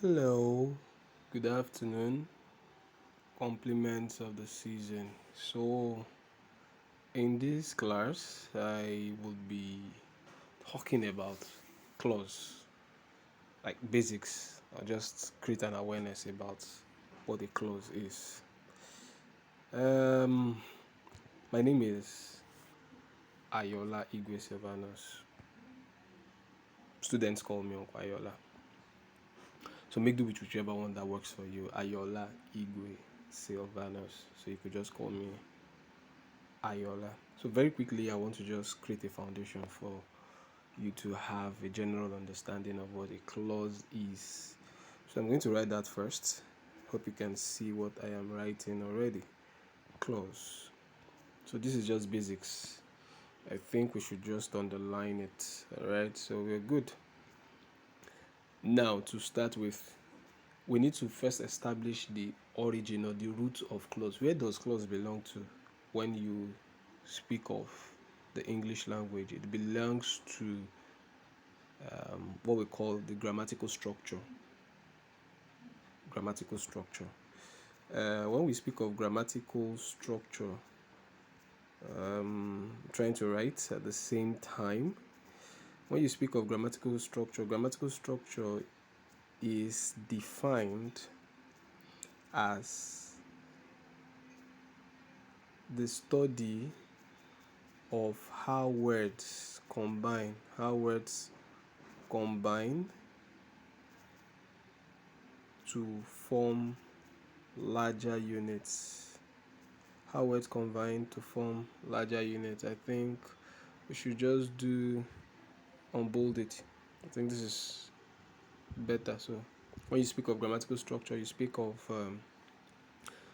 Hello, good afternoon, compliments of the season. So, in this class, I will be talking about clause, like basics, or just create an awareness about what a clause is. Um, my name is Ayola Igwe Silvanus. Students call me Uncle Ayola. So make do with whichever one that works for you. Ayola Igwe Silvanus. So you could just call me Ayola. So very quickly, I want to just create a foundation for you to have a general understanding of what a clause is. So I'm going to write that first. Hope you can see what I am writing already. Clause. So this is just basics. I think we should just underline it. Alright, so we're good. Now to start with, we need to first establish the origin or the root of clause. Where does clause belong to when you speak of the English language? It belongs to what we call the grammatical structure. Grammatical structure. When we speak of grammatical structure, trying to write at the same time. When you speak of grammatical structure is defined as the study of how words combine to form larger units. How words combine to form larger units. I think we should just do unbold it. I think this is better. So when you speak of grammatical structure, you speak of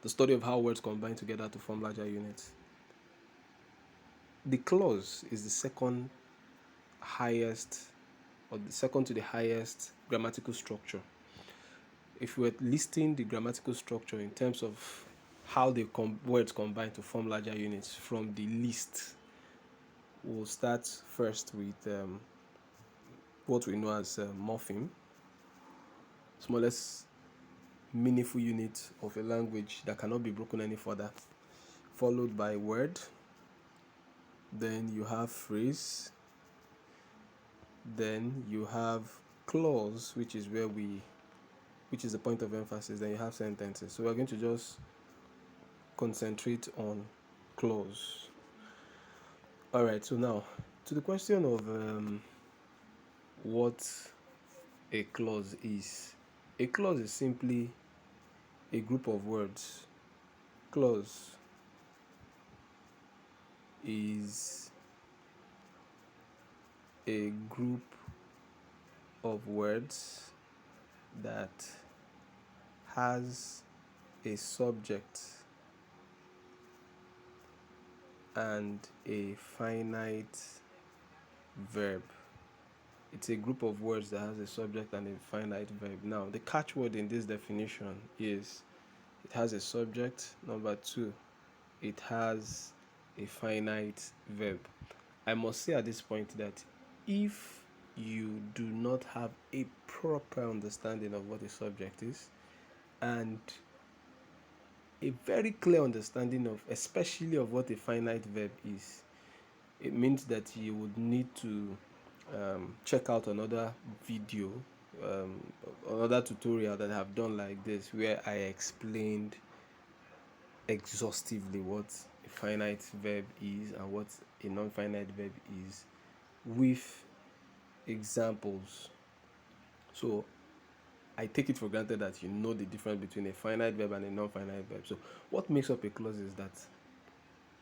the study of how words combine together to form larger units. The clause is the second highest, or the second to the highest grammatical structure. If we're listing the grammatical structure in terms of how the words combine to form larger units from the least, we'll start first with what we know as morpheme, smallest meaningful unit of a language that cannot be broken any further, followed by word, then you have phrase, then you have clause, which is the point of emphasis, then you have sentences. So we're going to just concentrate on clause. All right, so now to the question of what a clause is. A clause is simply a group of words. Clause is a group of words that has a subject and a finite verb. It's a group of words that has a subject and a finite verb. Now, the catchword in this definition is it has a subject. Number two, it has a finite verb. I must say at this point that if you do not have a proper understanding of what a subject is and a very clear understanding of, especially of what a finite verb is, it means that you would need to check out another video, another tutorial that I've done like this, where I explained exhaustively what a finite verb is and what a non-finite verb is with examples. So I take it for granted that you know the difference between a finite verb and a non-finite verb. So what makes up a clause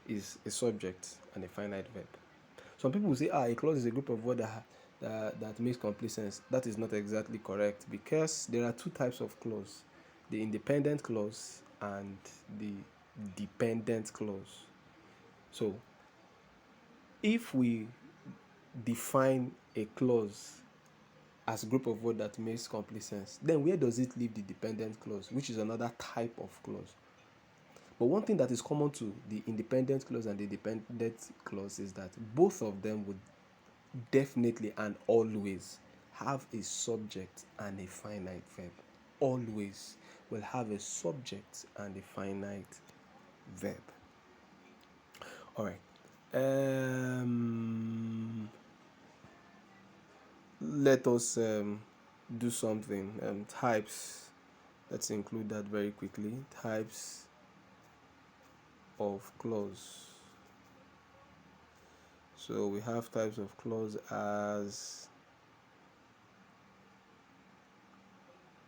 is a subject and a finite verb. Some people will say, a clause is a group of words that makes complete sense. That is not exactly correct, because there are two types of clause: the independent clause and the dependent clause. So if we define a clause as a group of words that makes complete sense, then where does it leave the dependent clause, which is another type of clause? But one thing that is common to the independent clause and the dependent clause is that both of them would definitely and always have a subject and a finite verb. Always will have a subject and a finite verb. All right. Let us do something. Types. Let's include that very quickly. Types of clause. So we have types of clause as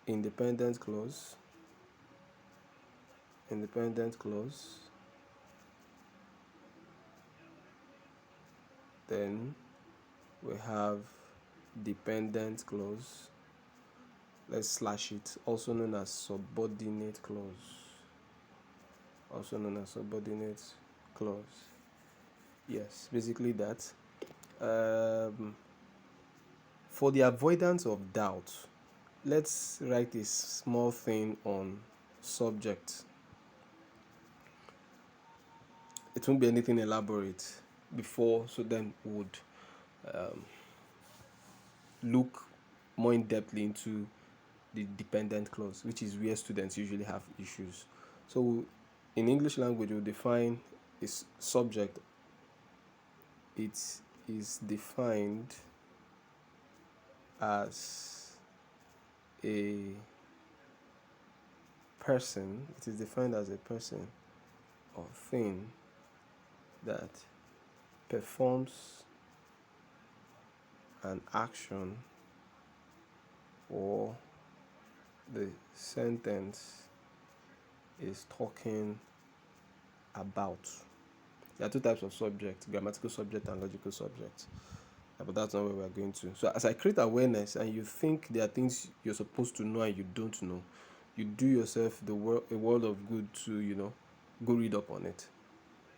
independent clause, then we have dependent clause, let's slash it, also known as subordinate clause, yes, basically that. For the avoidance of doubt, let's write a small thing on subject. It won't be anything elaborate before, so then we would look more in depthly into the dependent clause, which is where students usually have issues. So in English language, we'll define is subject. It is defined as a person. It is defined as a person or thing that performs an action, or the sentence is talking about. There are two types of subject: grammatical subject and logical subject. But that's not where we're going to. So as I create awareness and you think there are things you're supposed to know and you don't know, you do yourself a world of good to go read up on it.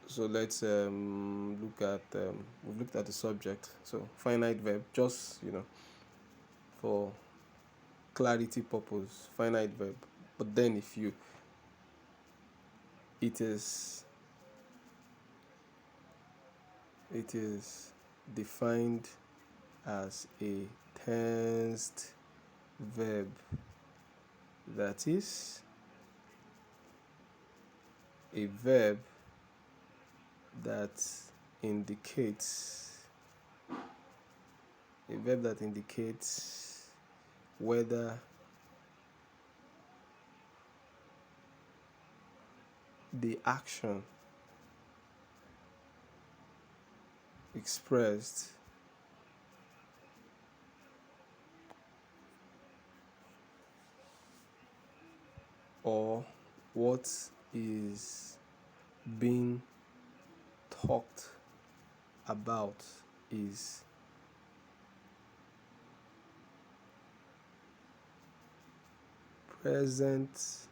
So let's look at we've looked at the subject. So finite verb, just for clarity purpose, finite verb. But then if it is defined as a tensed verb, that is a verb that indicates whether the action expressed or what is being talked about is present,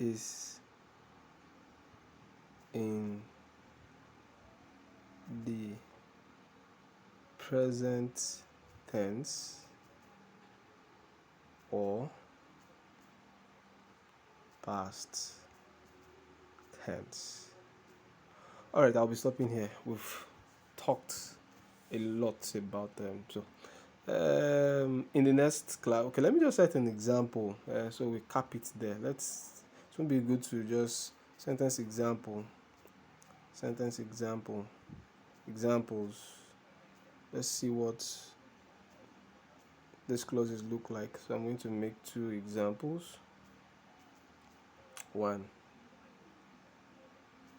is in the present tense or past tense. All right, I'll be stopping here. We've talked a lot about them. So in the next class, okay, let me just set an example so we cap it there. It would be good to just examples. Let's see what these clauses look like. So I'm going to make 2 examples. 1,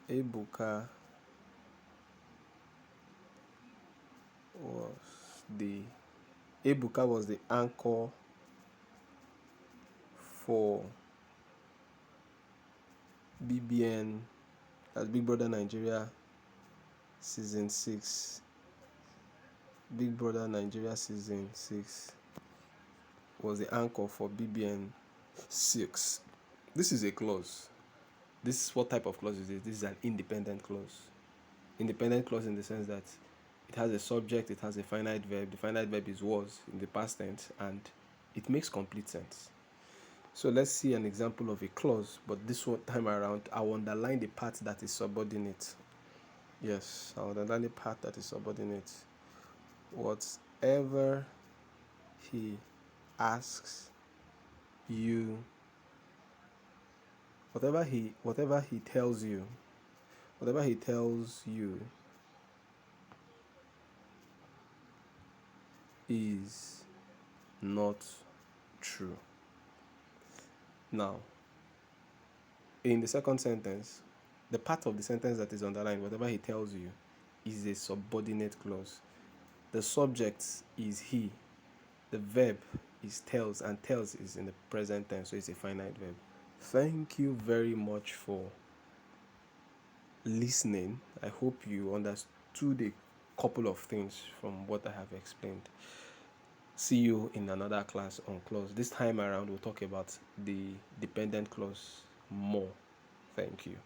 Ebuka was the anchor for BBN, that's Big Brother Nigeria season 6. Big Brother Nigeria season 6 was the anchor for BBN 6. This is a clause. This is what type of clause is this? This is an independent clause. Independent clause in the sense that it has a subject, it has a finite verb. The finite verb is was in the past tense, and it makes complete sense. So let's see an example of a clause, but this one time around, I'll underline the part that is subordinate. Yes, I'll underline the part that is subordinate. whatever he asks you, whatever he tells you, whatever he tells you is not true. Now, in the second sentence, the part of the sentence that is underlined, whatever he tells you, is a subordinate clause. The subject is he, the verb is tells, and tells is in the present tense, so it's a finite verb. Thank you very much for listening. I hope you understood a couple of things from what I have explained. See you in another class on clause. This time around, we'll talk about the dependent clause more. Thank you.